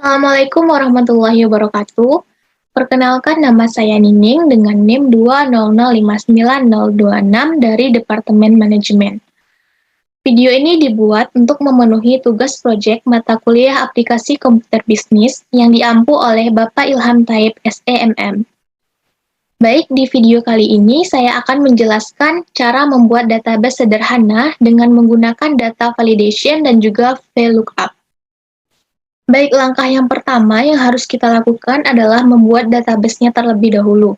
Assalamualaikum warahmatullahi wabarakatuh. Perkenalkan nama saya Nining dengan NIM 200590026 dari Departemen Manajemen. Video ini dibuat untuk memenuhi tugas proyek mata kuliah aplikasi komputer bisnis yang diampu oleh Bapak Ilham Taib SEMM. Baik, di video kali ini saya akan menjelaskan cara membuat database sederhana dengan menggunakan data validation dan juga VLOOKUP. Baik, langkah yang pertama yang harus kita lakukan adalah membuat database-nya terlebih dahulu.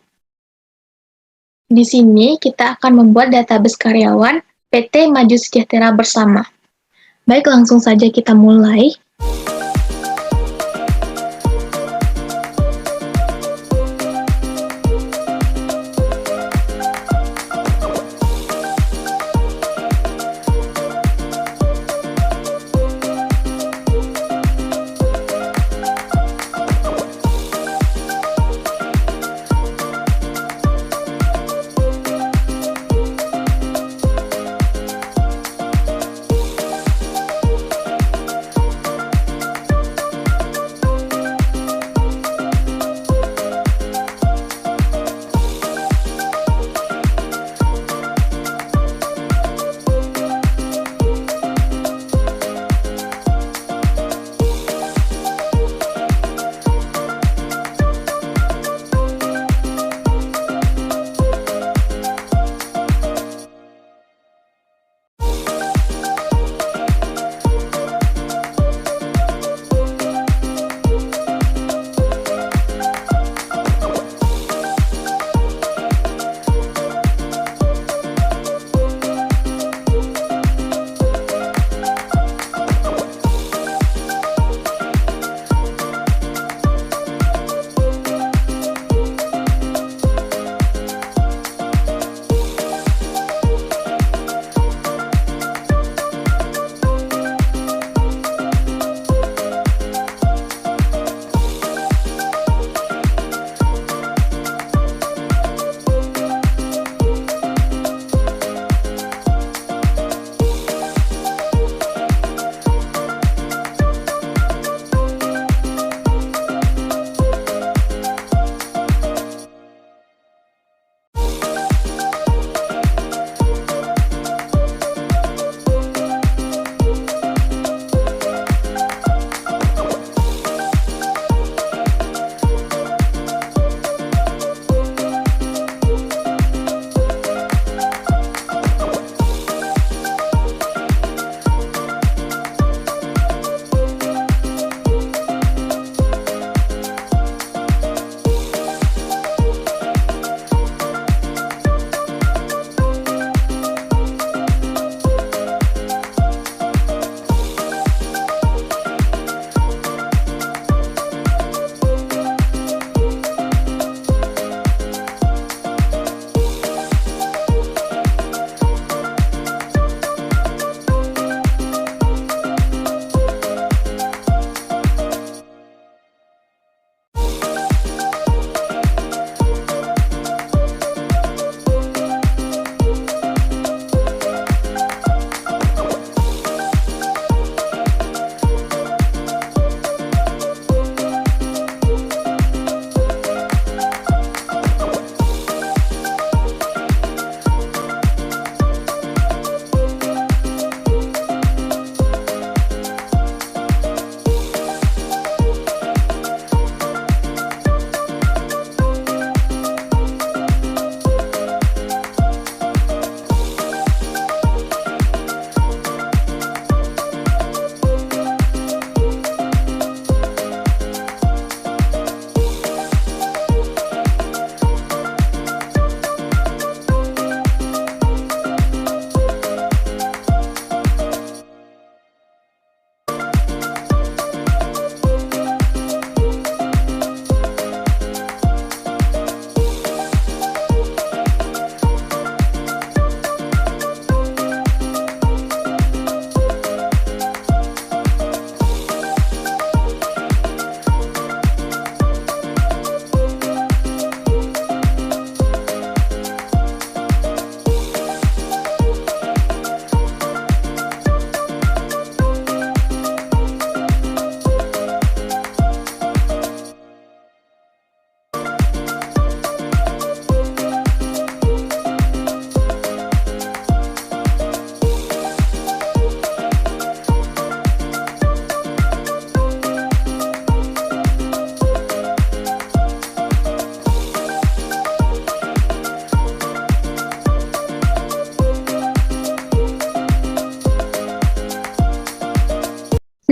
Di sini kita akan membuat database karyawan PT Maju Sejahtera Bersama. Baik, langsung saja kita mulai.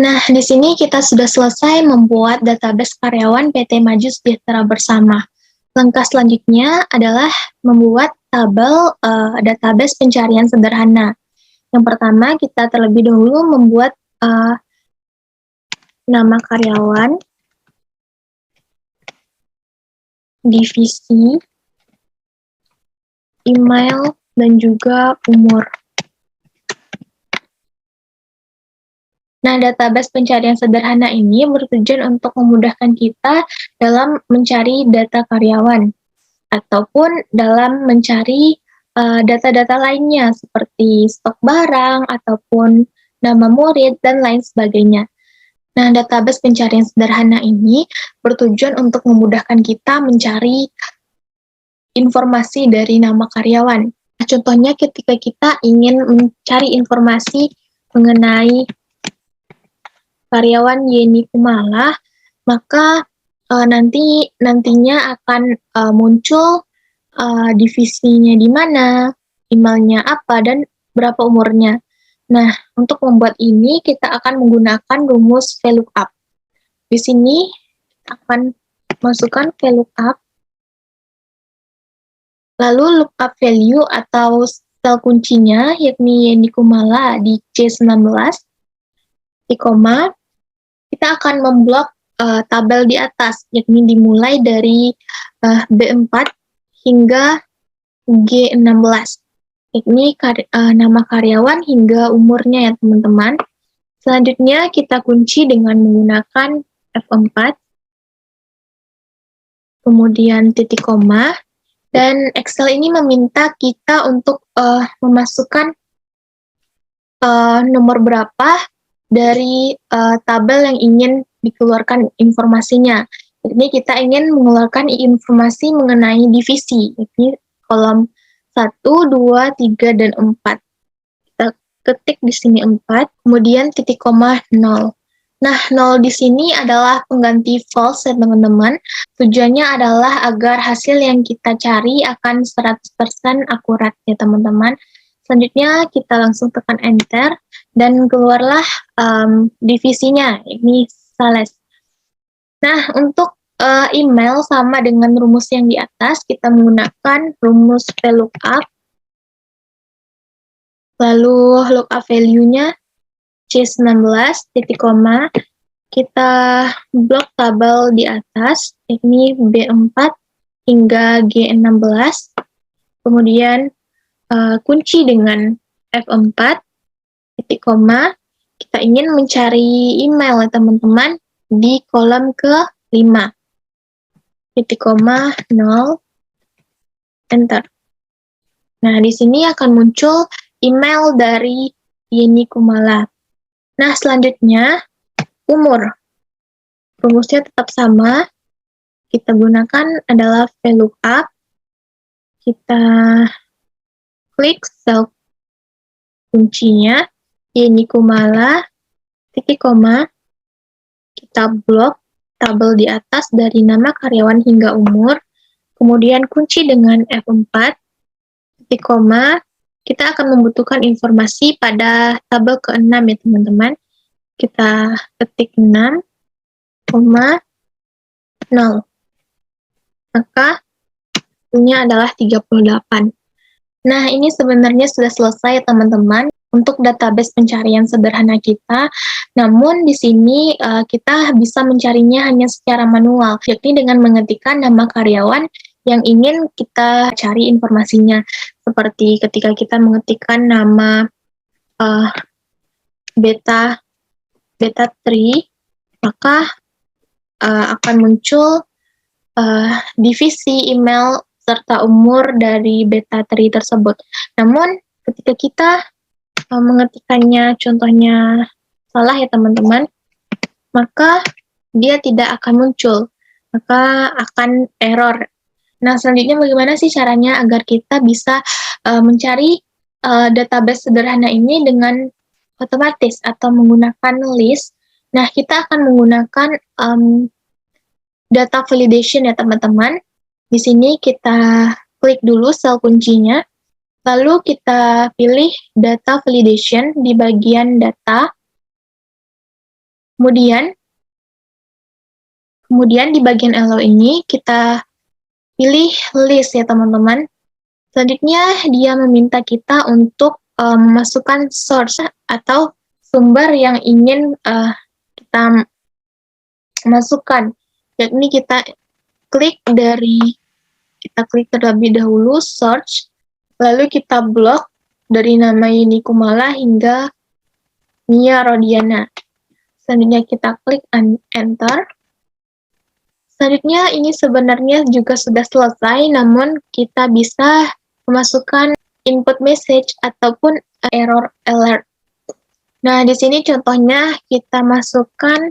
Nah, di sini kita sudah selesai membuat database karyawan PT Maju Sejahtera Bersama. Langkah selanjutnya adalah membuat tabel database pencarian sederhana. Yang pertama, kita terlebih dahulu membuat nama karyawan, divisi, email, dan juga umur. Nah, database pencarian sederhana ini bertujuan untuk memudahkan kita dalam mencari data karyawan, ataupun dalam mencari data-data lainnya seperti stok barang, ataupun nama murid, dan lain sebagainya. Nah, database pencarian sederhana ini bertujuan untuk memudahkan kita mencari informasi dari nama karyawan. Nah, contohnya ketika kita ingin mencari informasi mengenai karyawan Yeni Kumala, maka nantinya akan muncul divisinya di mana, emailnya apa, dan berapa umurnya. Nah, untuk membuat ini kita akan menggunakan rumus VLOOKUP. Di sini kita akan masukkan VLOOKUP, lalu lookup value atau sel kuncinya yakni Yeni Kumala di C19, di koma, kita akan memblok tabel di atas, yakni dimulai dari B4 hingga G16, yakni nama karyawan hingga umurnya ya teman-teman. Selanjutnya kita kunci dengan menggunakan F4, kemudian titik koma, dan Excel ini meminta kita untuk memasukkan nomor berapa dari tabel yang ingin dikeluarkan informasinya. Jadi kita ingin mengeluarkan informasi mengenai divisi, yakni kolom 1, 2, 3, dan 4. Kita ketik di sini 4, kemudian titik koma 0. Nah, 0 di sini adalah pengganti false ya teman-teman. Tujuannya adalah agar hasil yang kita cari akan 100% akurat ya teman-teman. Selanjutnya kita langsung tekan enter dan keluarlah divisinya, ini sales. Nah, untuk email sama dengan rumus yang di atas, kita menggunakan rumus VLOOKUP, lalu lookup value-nya C19, titik koma, kita blok tabel di atas, yakni B4 hingga G16, kemudian kunci dengan F4, titik koma, kita ingin mencari email ya teman-teman di kolom ke-5, titik koma 0, enter. Nah, di sini akan muncul email dari Yeni Kumala. Nah, selanjutnya umur. Rumusnya tetap sama, kita gunakan adalah VLOOKUP, kita klik sel kuncinya, Yeni Kumala, titik koma, kita blok tabel di atas dari nama karyawan hingga umur, kemudian kunci dengan F4, titik koma, kita akan membutuhkan informasi pada tabel ke-6 ya teman-teman. Kita ketik 6, 0. Maka hasilnya adalah 38. Nah, ini sebenarnya sudah selesai teman-teman untuk database pencarian sederhana kita. Namun di sini kita bisa mencarinya hanya secara manual, yakni dengan mengetikkan nama karyawan yang ingin kita cari informasinya. Seperti ketika kita mengetikkan nama beta 3, maka akan muncul divisi email serta umur dari beta 3 tersebut. Namun, ketika kita mengetikkannya contohnya salah ya teman-teman, maka dia tidak akan muncul, maka akan error. Nah, selanjutnya bagaimana sih caranya agar kita bisa mencari database sederhana ini dengan otomatis atau menggunakan list? Nah, kita akan menggunakan data validation ya teman-teman. Di sini kita klik dulu sel kuncinya, lalu kita pilih data validation di bagian data, Kemudian di bagian allow ini kita pilih list ya teman-teman. Selanjutnya dia meminta kita untuk memasukkan source atau sumber yang ingin kita masukkan. Yakni kita klik terlebih dahulu search, lalu kita blok dari nama Yeni Kumala hingga Nia Rodiana. Selanjutnya kita klik enter. Selanjutnya ini sebenarnya juga sudah selesai, namun kita bisa memasukkan input message ataupun error alert. Nah, di sini contohnya kita masukkan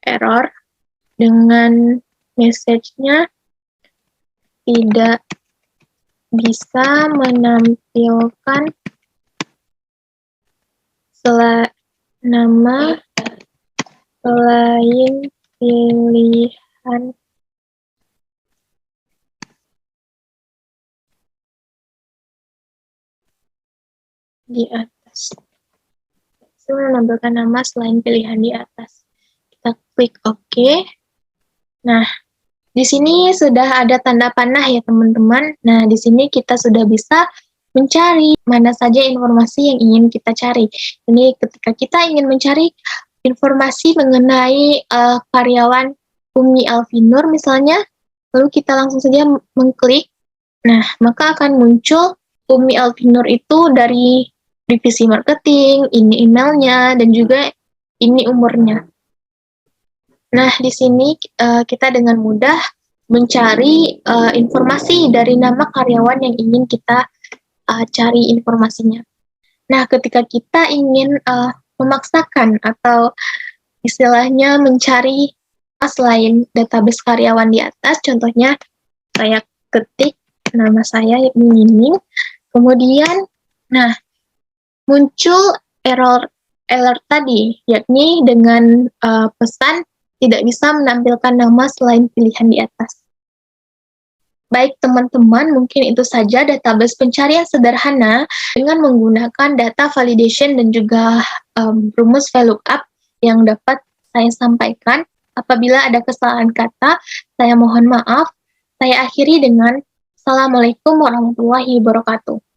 error dengan message-nya tidak bisa menampilkan nama selain pilihan di atas. Menambahkan nama selain pilihan di atas. Kita klik OK. Nah, di sini sudah ada tanda panah ya teman-teman. Nah, di sini kita sudah bisa mencari mana saja informasi yang ingin kita cari. Ini ketika kita ingin mencari informasi mengenai karyawan Umi Alfinur misalnya, lalu kita langsung saja mengklik, nah maka akan muncul Umi Alfinur itu dari divisi marketing, ini emailnya, dan juga ini umurnya. Nah, di sini kita dengan mudah mencari informasi dari nama karyawan yang ingin kita cari informasinya. Nah, ketika kita ingin memaksakan atau istilahnya mencari selain database karyawan di atas, contohnya saya ketik nama saya Mining, kemudian nah muncul error alert tadi, yakni dengan pesan tidak bisa menampilkan nama selain pilihan di atas. Baik teman-teman, mungkin itu saja database pencarian sederhana dengan menggunakan data validation dan juga rumus VLOOKUP yang dapat saya sampaikan. Apabila ada kesalahan kata, saya mohon maaf. Saya akhiri dengan Assalamualaikum warahmatullahi wabarakatuh.